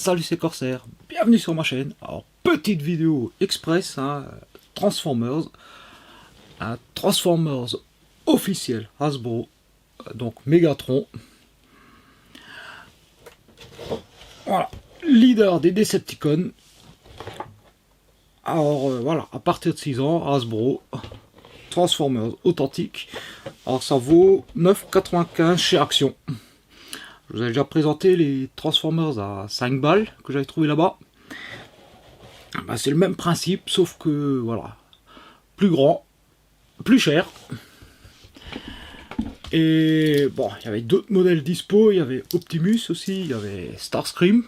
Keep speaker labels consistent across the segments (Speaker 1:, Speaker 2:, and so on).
Speaker 1: Salut, c'est Corsair, bienvenue sur ma chaîne. Alors, petite vidéo express, hein, Transformers, un Transformers officiel Hasbro, donc Megatron. Voilà, leader des Decepticons. Alors voilà, à partir de 6 ans, Hasbro, Transformers authentique. Alors ça vaut 9,95 chez Action. Je vous avais déjà présenté les Transformers à 5 balles que j'avais trouvé là-bas. Ben, c'est le même principe, sauf que voilà, plus grand, plus cher. Et bon, il y avait d'autres modèles dispo, il y avait Optimus aussi, il y avait Starscream.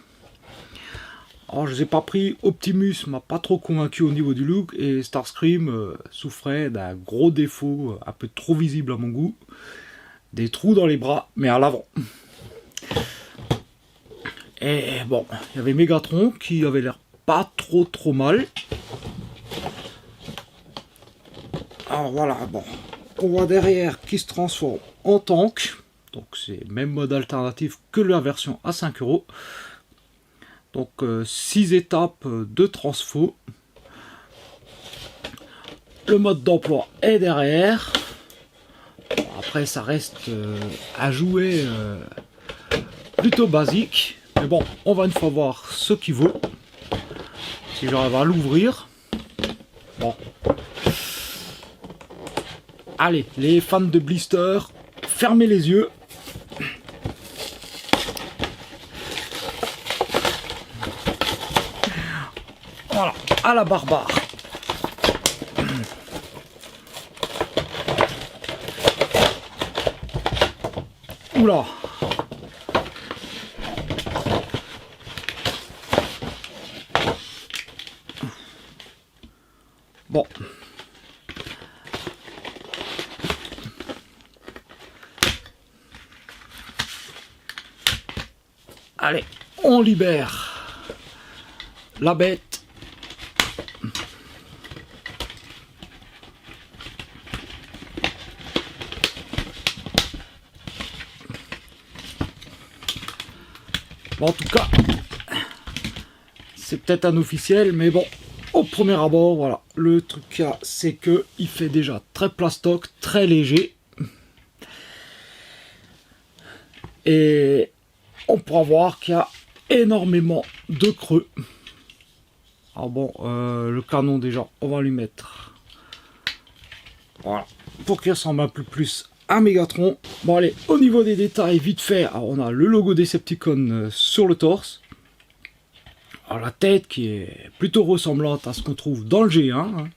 Speaker 1: Alors je ne les ai pas pris, Optimus m'a pas trop convaincu au niveau du look, et Starscream souffrait d'un gros défaut, un peu trop visible à mon goût. Des trous dans les bras, mais à l'avant. Et bon, il y avait Megatron qui avait l'air pas trop mal. Alors voilà, bon, on voit derrière qui se transforme en tank. Donc c'est le même mode alternatif que la version à 5 €. Donc 6 étapes de transfo. Le mode d'emploi est derrière. Bon, après ça reste à jouer plutôt basique. Mais bon, on va une fois voir ce qu'il vaut. Si j'arrive à l'ouvrir. Bon. Allez, les fans de blister, fermez les yeux. Voilà, à la barbare. Oula. Bon. Allez, on libère la bête. Bon, en tout cas, c'est peut-être un officiel, mais bon, au premier abord, voilà, le truc là, c'est que il fait déjà très plastoc, très léger. Et on pourra voir qu'il y a énormément de creux. Alors bon, le canon déjà, on va lui mettre. Voilà, pour qu'il ressemble un peu plus à Megatron. Bon allez, au niveau des détails, vite fait, alors, on a le logo Decepticon sur le torse. Alors la tête qui est plutôt ressemblante à ce qu'on trouve dans le G1. Hein.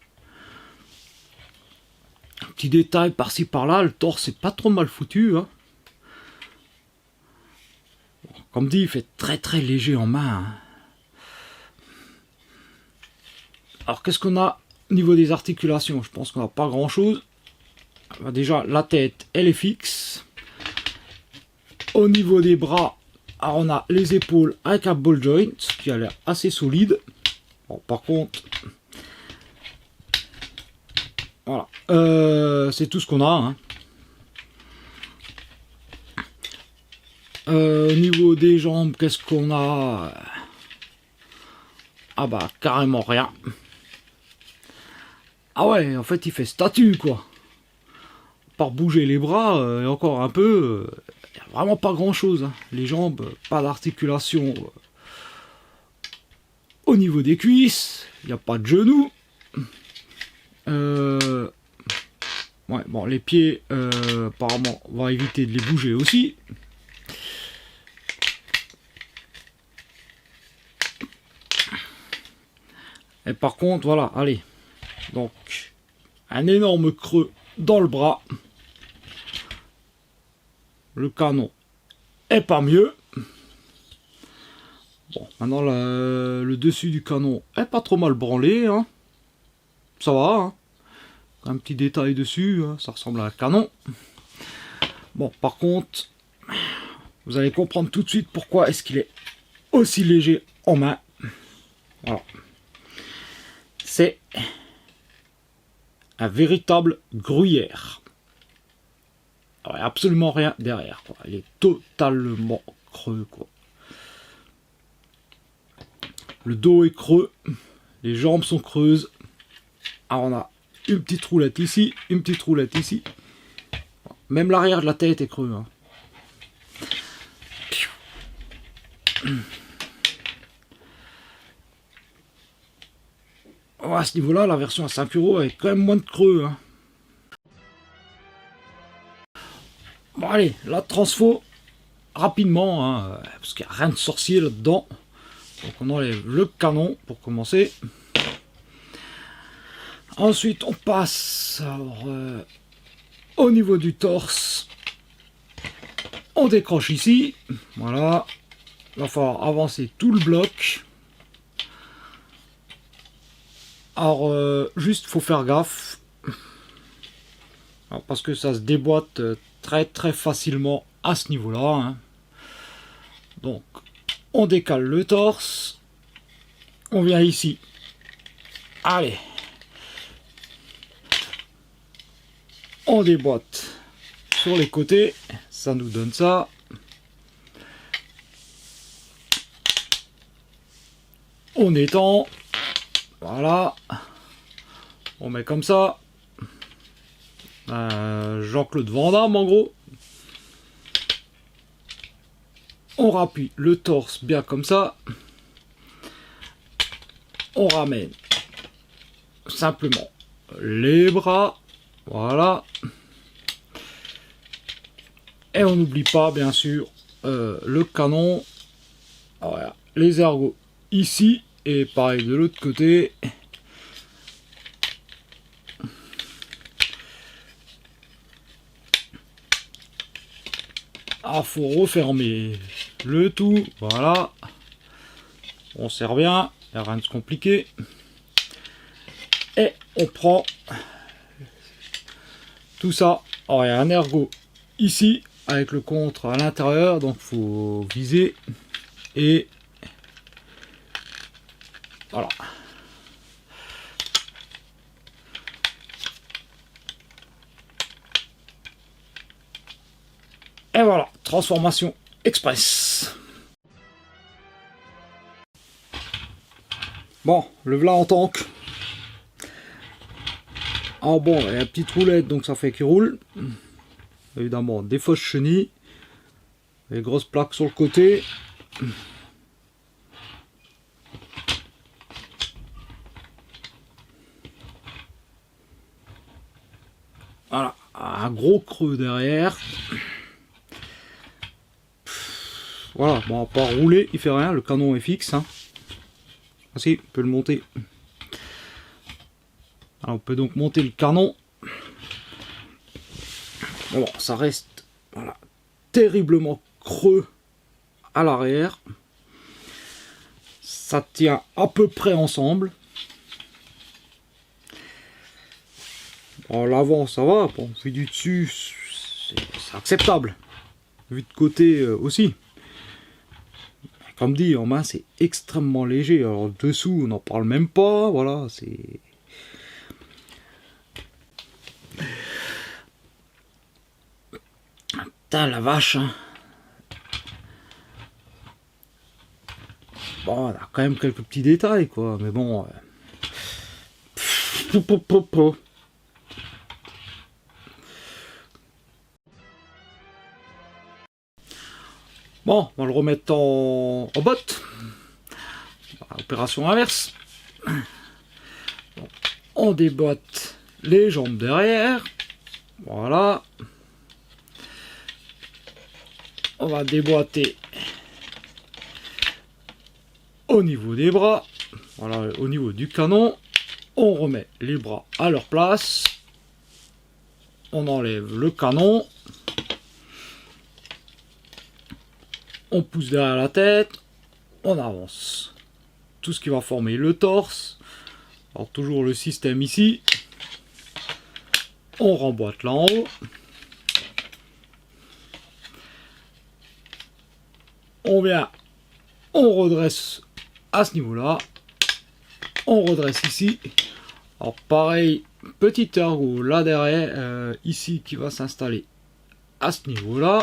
Speaker 1: Un petit détail par-ci par-là, le torse est pas trop mal foutu. Hein. Comme dit, il fait très léger en main. Hein. Alors qu'est-ce qu'on a au niveau des articulations? Je pense qu'on n'a pas grand chose. Déjà la tête elle est fixe. Au niveau des bras, alors on a les épaules avec un ball joint qui a l'air assez solide. Bon, par contre, voilà, c'est tout ce qu'on a. Hein. Au niveau des jambes, qu'est-ce qu'on a? Ah bah carrément rien. Ah ouais, en fait il fait statue quoi. Par bouger les bras et encore un peu, il n'y a vraiment pas grand chose. Hein. Les jambes, pas d'articulation au niveau des cuisses, il n'y a pas de genoux. Ouais, bon, les pieds, apparemment, on va éviter de les bouger aussi. Et par contre, voilà, allez. Donc, un énorme creux dans le bras. Le canon est pas mieux. Bon, maintenant le dessus du canon est pas trop mal branlé. Hein. Ça va. Hein. Un petit détail dessus, hein. Ça ressemble à un canon. Bon, par contre, vous allez comprendre tout de suite pourquoi est-ce qu'il est aussi léger en main. Voilà. C'est un véritable gruyère. Alors, il n'y a absolument rien derrière, quoi. Il est totalement creux, quoi. Le dos est creux, les jambes sont creuses. Alors on a une petite roulette ici, une petite roulette ici. Même l'arrière de la tête est creux. Hein. Oh, à ce niveau-là, la version à 5 € avec quand même moins de creux. Hein. Bon allez, la transfo, rapidement, hein, parce qu'il n'y a rien de sorcier là-dedans. Donc on enlève le canon pour commencer. Ensuite on passe au niveau du torse. On décroche ici. Voilà. Il va falloir avancer tout le bloc. Alors juste faut faire gaffe. Alors, parce que ça se déboîte très très facilement à ce niveau-là. Hein. Donc on décale le torse. On vient ici. Allez. On déboîte sur les côtés. Ça nous donne ça. On étend. Voilà. On met comme ça. Jean-Claude Van Damme en gros. On rappuie le torse bien comme ça. On ramène simplement les bras. Voilà. Et on n'oublie pas bien sûr le canon. Voilà. Les ergots ici. Et pareil de l'autre côté. Ah, faut refermer le tout. Voilà. On serre bien. Il n'y a rien de compliqué. Et on prend tout ça. Alors, il y a un ergot ici avec le contre à l'intérieur. Donc, faut viser. Et voilà. Et voilà, transformation express. Bon, le voilà en tank. Ah bon, il y a une petite roulette, donc ça fait qu'il roule. Évidemment, des fausses chenilles. Les grosses plaques sur le côté. Voilà, un gros creux derrière. Voilà, bon, à part rouler, il fait rien, le canon est fixe. Hein. Ah si, on peut le monter. Alors, on peut donc monter le canon. Bon, ça reste voilà, terriblement creux à l'arrière. Ça tient à peu près ensemble. Bon, l'avant, ça va. Bon, vu du dessus, c'est acceptable. Vu de côté aussi. Comme dit, en main, c'est extrêmement léger. Alors, dessous, on n'en parle même pas. Voilà, c'est... Putain, la vache. Hein. Bon, on a quand même quelques petits détails, quoi. Mais bon... Bon, on va le remettre en botte. Opération inverse. Bon, on déboîte les jambes derrière. Voilà. On va déboîter au niveau des bras. Voilà, au niveau du canon. On remet les bras à leur place. On enlève le canon. On pousse derrière la tête. On avance. Tout ce qui va former le torse. Alors toujours le système ici. On remboîte là en haut. On vient, on redresse à ce niveau-là. On redresse ici. Alors pareil, petit ergot là derrière, ici qui va s'installer à ce niveau-là.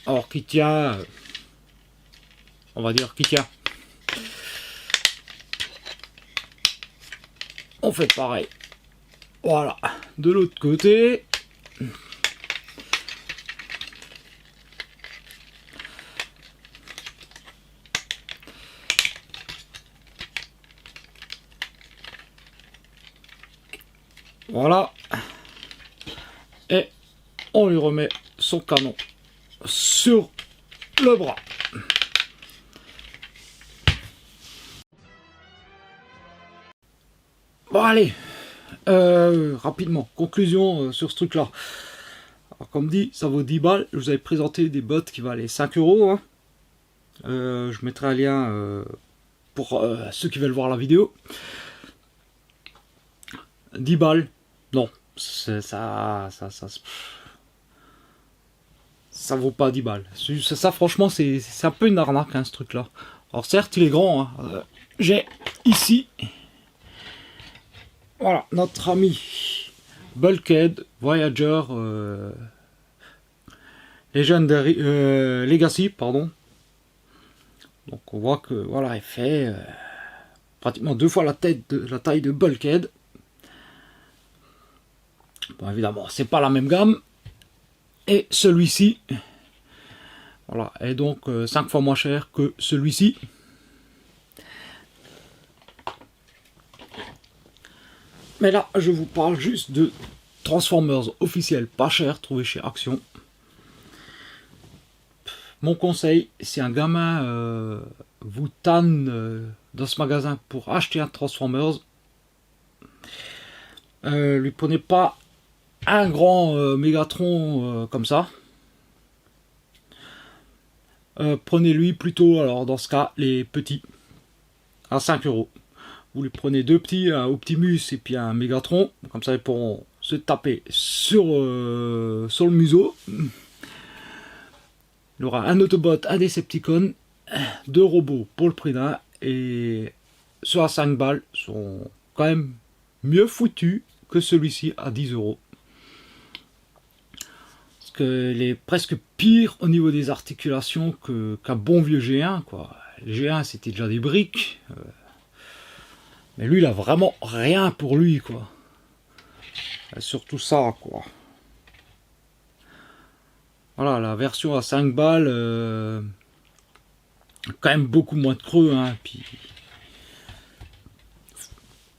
Speaker 1: Alors qui tient on va dire, qui tient. On fait pareil. Voilà, de l'autre côté. Voilà. Et on lui remet son canon sur le bras. Bon allez, rapidement, conclusion sur ce truc là. Alors, comme dit, ça vaut 10 balles. Je vous avais présenté des bottes qui valaient 5 euros. Hein. Je mettrai un lien pour ceux qui veulent voir la vidéo. 10 balles, non, ça vaut pas 10 balles. Ça franchement, c'est un peu une arnaque, hein, ce truc-là. Alors certes, il est grand. Hein. J'ai ici, voilà, notre ami Bulkhead Voyager Legacy, pardon. Donc on voit que voilà, il fait pratiquement 2 fois la taille de Bulkhead. Bon, évidemment, c'est pas la même gamme. Et celui-ci, voilà, est donc 5 fois moins cher que celui-ci. Mais là, je vous parle juste de Transformers officiels pas cher, trouvés chez Action. Mon conseil, si un gamin vous tanne dans ce magasin pour acheter un Transformers, lui prenez pas un grand Mégatron comme ça. Prenez-lui plutôt, alors dans ce cas, les petits à 5 euros. Vous lui prenez 2 petits, un Optimus et puis un Mégatron, comme ça ils pourront se taper sur le museau. Il aura un Autobot, un Decepticon, 2 robots pour le prix d'un, et ceux à 5 balles sont quand même mieux foutus que celui-ci à 10 euros. Parce qu'il est presque pire au niveau des articulations qu'un bon vieux G1, quoi. Le G1 c'était déjà des briques, mais lui il a vraiment rien pour lui, quoi. Et surtout ça, quoi. Voilà, la version à 5 balles, quand même beaucoup moins de creux, hein, puis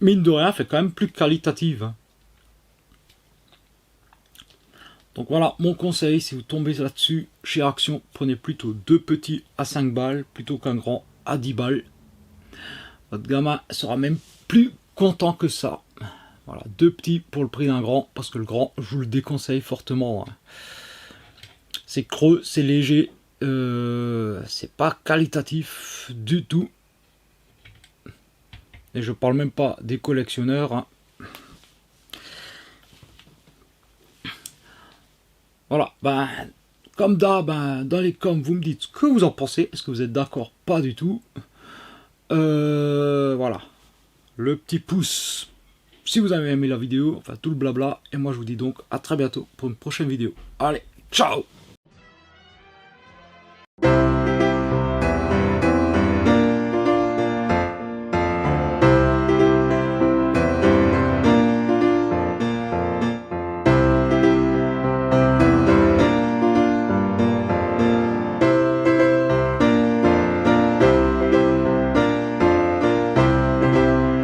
Speaker 1: mine de rien, fait quand même plus qualitative. Hein. Donc voilà, mon conseil, si vous tombez là-dessus, chez Action, prenez plutôt 2 petits à 5 balles, plutôt qu'un grand à 10 balles. Votre gamin sera même plus content que ça. Voilà, 2 petits pour le prix d'un grand, parce que le grand, je vous le déconseille fortement. Hein. C'est creux, c'est léger, c'est pas qualitatif du tout. Et je parle même pas des collectionneurs. Hein. Voilà, ben, comme d'hab, dans les coms, vous me dites ce que vous en pensez. Est-ce que vous êtes d'accord? Pas du tout. Voilà, le petit pouce si vous avez aimé la vidéo, enfin tout le blabla. Et moi je vous dis donc à très bientôt pour une prochaine vidéo. Allez, ciao!